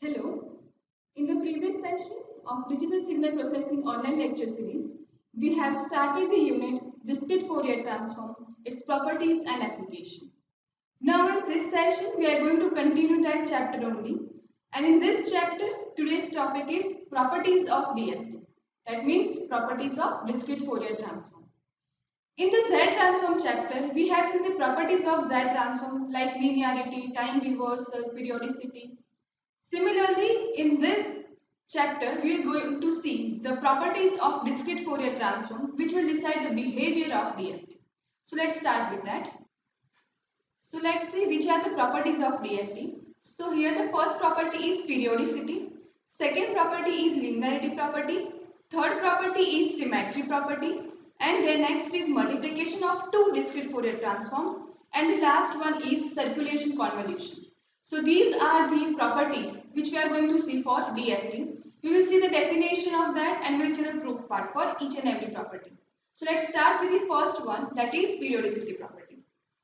Hello. In the previous session of Digital Signal Processing online lecture series, we have started the unit Discrete Fourier Transform, its properties and application. Now in this session, we are going to continue that chapter only. And in this chapter, today's topic is properties of DFT. That means properties of Discrete Fourier Transform. In the Z transform chapter, we have seen the properties of Z transform like linearity, time reversal, periodicity. Similarly, in this chapter, we are going to see the properties of discrete Fourier transform which will decide the behavior of DFT. So let's start with that. So let's see which are the properties of DFT. So here the first property is periodicity, second property is linearity property, third property is symmetry property, and then next is multiplication of two discrete Fourier transforms, and the last one is circulation convolution. So these are the properties which we are going to see for DFT. We will see the definition of that and we will see the proof part for each and every property. So let's start with the first one, that is periodicity property.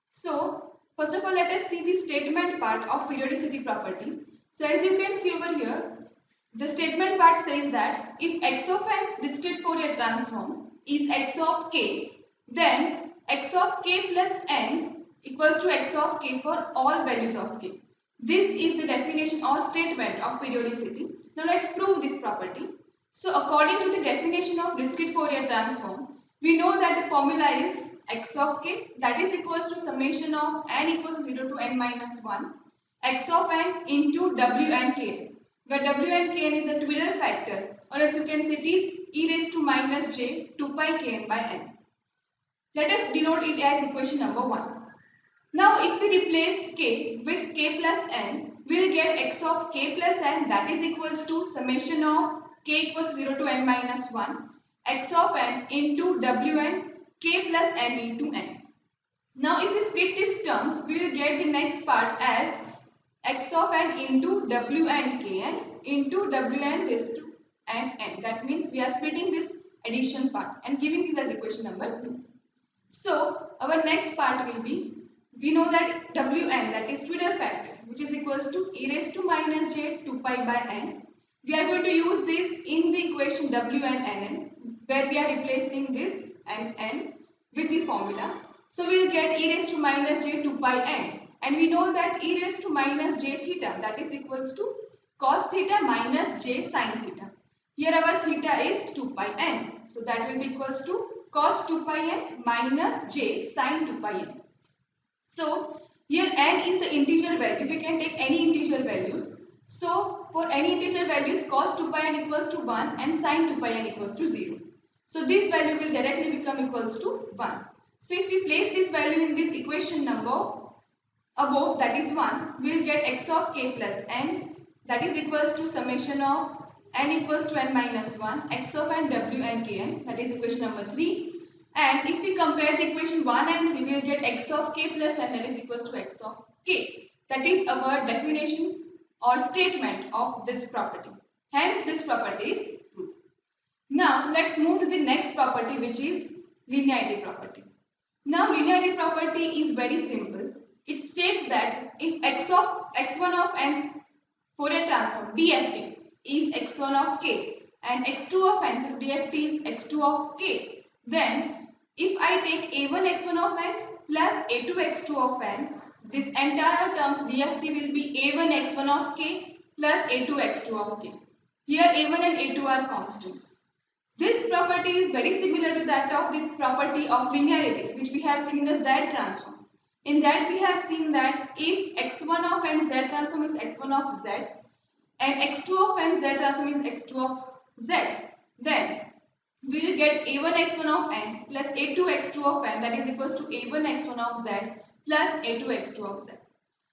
So first of all, let us see the statement part of periodicity property. So as you can see over here, the statement part says that if x of n's discrete Fourier transform is x of k, then x of k plus n equals to x of k for all values of k. This is the definition or statement of periodicity. Now let's prove this property. So according to the definition of discrete Fourier transform, we know that the formula is x of k, that is equals to summation of n equals to 0 to n minus 1 x of n into w and k, where w and kn is a Twiddle factor, or as you can say it is e raised to minus j 2 pi kn by n. Let us denote it as equation number 1. Now if we replace k with k plus n, we will get x of k plus n, that is equals to summation of k equals to 0 to n minus 1 x of n into w and k plus n into n. Now if we split these terms, we will get the next part as x of n into w and kn into w n raised to n. That means we are splitting this addition part and giving this as equation number 2. So our next part will be, we know that wn, that is Twiddle factor, which is equals to e raised to minus j 2 pi by n. We are going to use this in the equation w and nn, where we are replacing this and n with the formula. So we will get e raised to minus j 2 pi n, and we know that e raised to minus j theta, that is equals to cos theta minus j sin theta. Here our theta is 2 pi n, so that will be equals to cos 2 pi n minus j sin 2 pi n. So here n is the integer value, we can take any integer values. So for any integer values, cos 2 pi n equals to 1 and sin 2 pi n equals to 0. So this value will directly become equals to 1. So if we place this value in this equation number above, that is 1, we will get x of k plus n, that is equals to summation of n equals to n minus 1 x of n w and kn, that is equation number 3. And if we compare the equation 1 and 3, we will get x of k plus n, that is equals to x of k. That is our definition or statement of this property. Hence this property is true. Now let's move to the next property, which is linearity property. Now linearity property is very simple. It states that if x1 of n's Fourier transform DFT is x1 of k and x2 of n's DFT is x2 of k, then if I take a1 x1 of n plus a2 x2 of n, this entire terms DFT will be a1 x1 of k plus a2 x2 of k. Here a1 and a2 are constants. This property is very similar to that of the property of linearity, which we have seen in the Z transform. In that we have seen that if x1 of n Z transform is x1 of Z and x2 of n Z transform is x2 of Z, then we will get a1 x1 of n plus a2 x2 of n, that is equals to a1 x1 of Z plus a2x2 of z.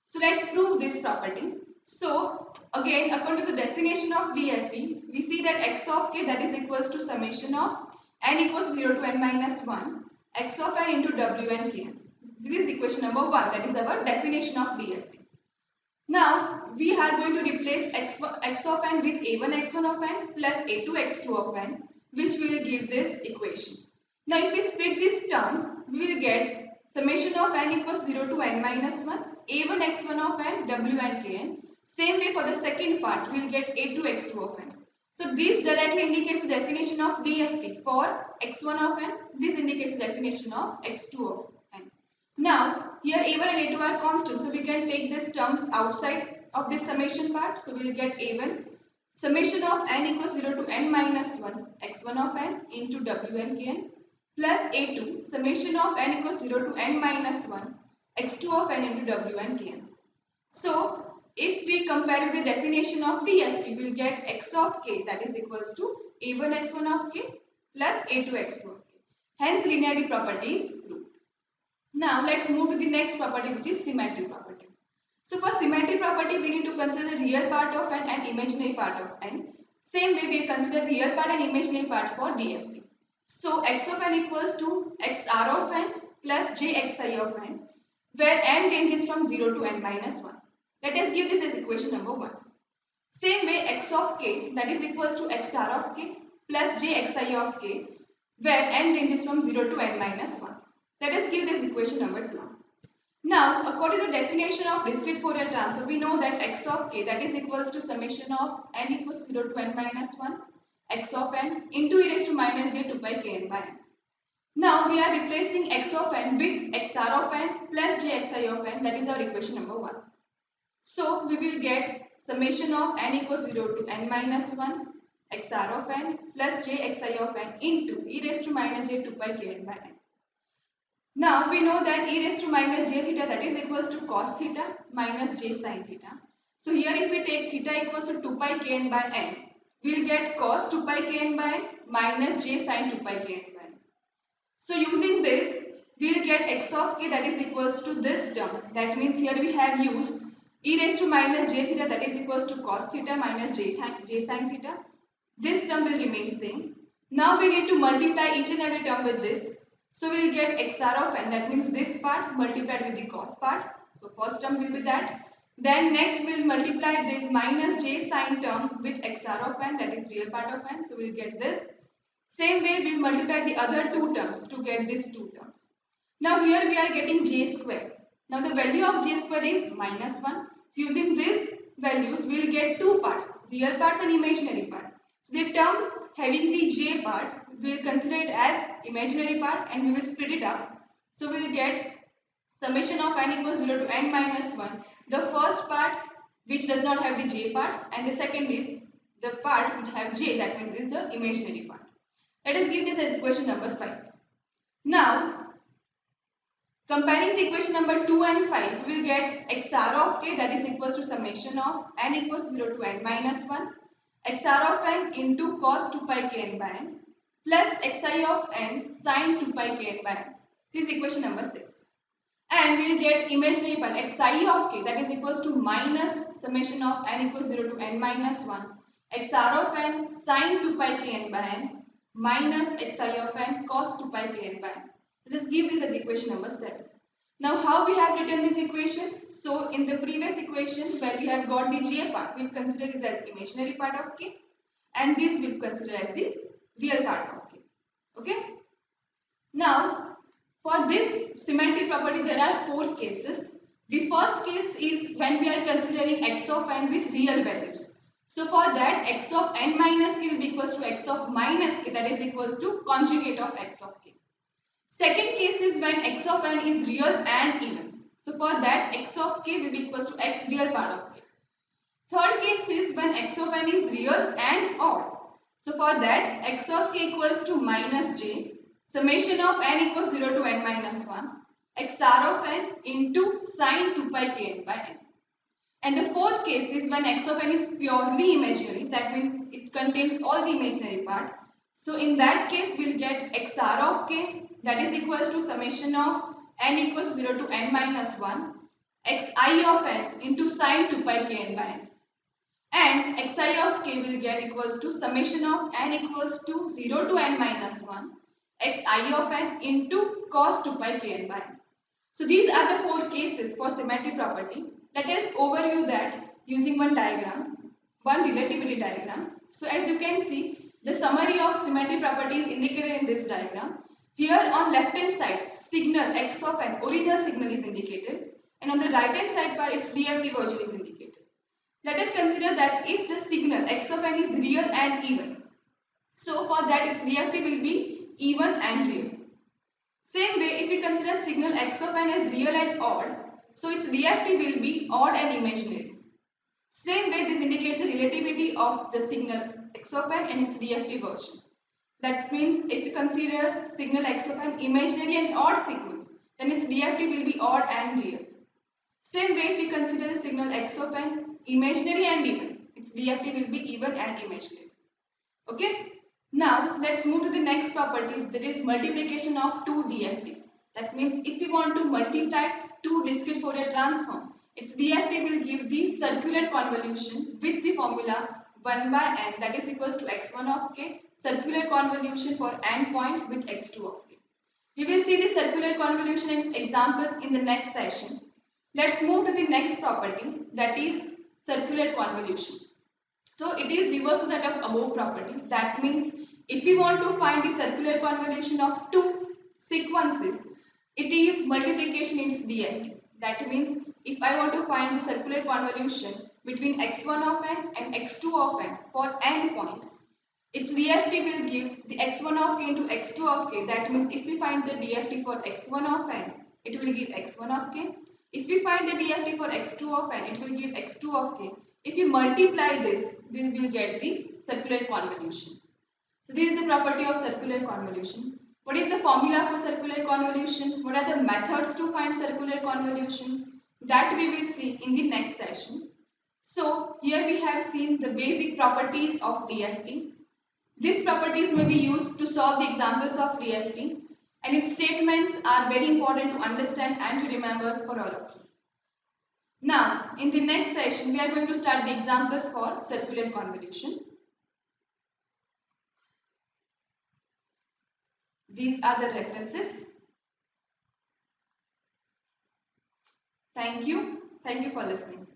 So let's prove this property. So again, according to the definition of DFT, we see that x of k that is equals to summation of n equals 0 to n minus 1 x of n into w and kn. This is equation number 1, that is our definition of DFT. Now we are going to replace x of n with a1 x1 of n plus a2 x2 of n, which will give this equation. Now if we split these terms, we will get summation of n equals 0 to n minus 1 a1 x1 of n w and kn. Same way for the second part, we will get a2 x2 of n. So this directly indicates the definition of DFT for x1 of n. This indicates the definition of x2 of n. Now here a1 and a2 are constant, so we can take these terms outside of this summation part. So we will get a1 summation of n equals 0 to n minus 1 x1 of n into w and kn plus a2 summation of n equals 0 to n minus 1 x2 of n into w and kn. So if we compare with the definition of DFT, we will get x of k that is equals to a1 x1 of k plus a2 x2 of k. Hence linearity property is proved. Now let's move to the next property, which is symmetry property. So for symmetry property, we need to consider the real part of n and imaginary part of n. Same way we consider real part and imaginary part for DFT. So x of n equals to xr of n plus jxi of n, where n ranges from 0 to n minus 1. Let us give this as equation number 1. Same way x of k that is equals to xr of k plus jxi of k, where n ranges from 0 to n minus 1. Let us give this equation number 2. Now, according to the definition of discrete Fourier transform, we know that x of k that is equals to summation of n equals 0 to n minus 1 x of n into e raised to minus j 2 pi kn by n. Now we are replacing x of n with xr of n plus jxi of n, that is our equation number 1. So we will get summation of n equals 0 to n minus 1 xr of n plus jxi of n into e raised to minus j 2 pi kn by n. Now we know that e raised to minus j theta that is equals to cos theta minus j sin theta. So here if we take theta equals to 2 pi kn by n, we will get cos 2 pi kn by n minus j sin 2 pi kn by n. So using this, we will get x of k that is equals to this term. That means here we have used e raised to minus j theta that is equals to cos theta minus j sin theta. This term will remain same. Now we need to multiply each and every term with this. So we will get xr of n, that means this part multiplied with the cos part. So first term will be that. Then next we will multiply this minus j sin term with xr of n, that is real part of n. So we will get this. Same way we will multiply the other two terms to get these two terms. Now here we are getting j square. Now the value of j square is minus 1. So using these values we will get two parts, real parts and imaginary part. So the terms having the j part we will consider it as imaginary part and we will split it up. So we will get summation of n equals 0 to n minus 1. The first part which does not have the j part, and the second is the part which have j, that means is the imaginary part. Let us give this as equation number 5. Now, comparing the equation number 2 and 5, we will get xr of k that is equals to summation of n equals 0 to n minus 1 xr of n into cos 2 pi kn by n plus xi of n sin 2 pi kn by n. This is equation number 6. And we will get imaginary part xi of k that is equals to minus summation of n equals 0 to n minus 1 xr of n sin 2 pi kn by n minus xi of n cos 2 pi kn by n. Let us give this as equation number 7. Now how we have written this equation? So in the previous equation where we have got the j part, we will consider this as imaginary part of k, and this we will consider as the real part of k. Okay. Now for this symmetry property there are 4 cases. The first case is when we are considering x of n with real values. So for that x of n minus k will be equals to x of minus k, that is equals to conjugate of x of k. Second case is when x of n is real and even. So for that x of k will be equals to x real part of k. Third case is when x of n is real and odd. So for that x of k equals to minus j summation of n equals 0 to n minus 1 xr of n into sin 2 pi kn by n. And the fourth case is when x of n is purely imaginary, that means it contains all the imaginary part. So in that case we'll get xr of k that is equals to summation of n equals to 0 to n minus 1 xi of n into sine 2 pi k n by n, and xi of k will get equals to summation of n equals to 0 to n minus 1 xi of n into cos 2 pi k n by n. So these are the four cases for symmetry property. Let us overview that using one diagram, one relativity diagram. So as you can see, the summary of symmetry property is indicated in this diagram. Here on left hand side, signal x of n, original signal is indicated, and on the right hand side part, its DFT version is indicated. Let us consider that if the signal x of n is real and even, so for that its DFT will be even and real. Same way, if we consider signal x of n as real and odd, so its DFT will be odd and imaginary. Same way, this indicates the relativity of the signal x of n and its DFT version. That means if we consider signal x of n imaginary and odd sequence, then its DFT will be odd and real. Same way, if we consider the signal x of n imaginary and even, its DFT will be even and imaginary. Okay. Now let's move to the next property, that is multiplication of two DFTs. That means if we want to multiply two discrete Fourier transform, its DFT will give the circular convolution with the formula 1 by n, that is equals to x1 of k, circular convolution for n point with x2 of k. We will see the circular convolution and its examples in the next session. Let's move to the next property, that is circular convolution. So it is reverse to that of above property. That means if we want to find the circular convolution of two sequences, it is multiplication its DFT. That means if I want to find the circular convolution between x1 of n and x2 of n for n point, its DFT will give the x1 of k into x2 of k. That means if we find the DFT for x1 of n, it will give x1 of k. If we find the DFT for x2 of n, it will give x2 of k. If you multiply this, we will get the circular convolution. So this is the property of circular convolution. What is the formula for circular convolution? What are the methods to find circular convolution? That we will see in the next session. So here we have seen the basic properties of DFT. These properties may be used to solve the examples of DFT, and its statements are very important to understand and to remember for all of you. Now, in the next session, we are going to start the examples for circular convolution. These are the references. Thank you. Thank you for listening.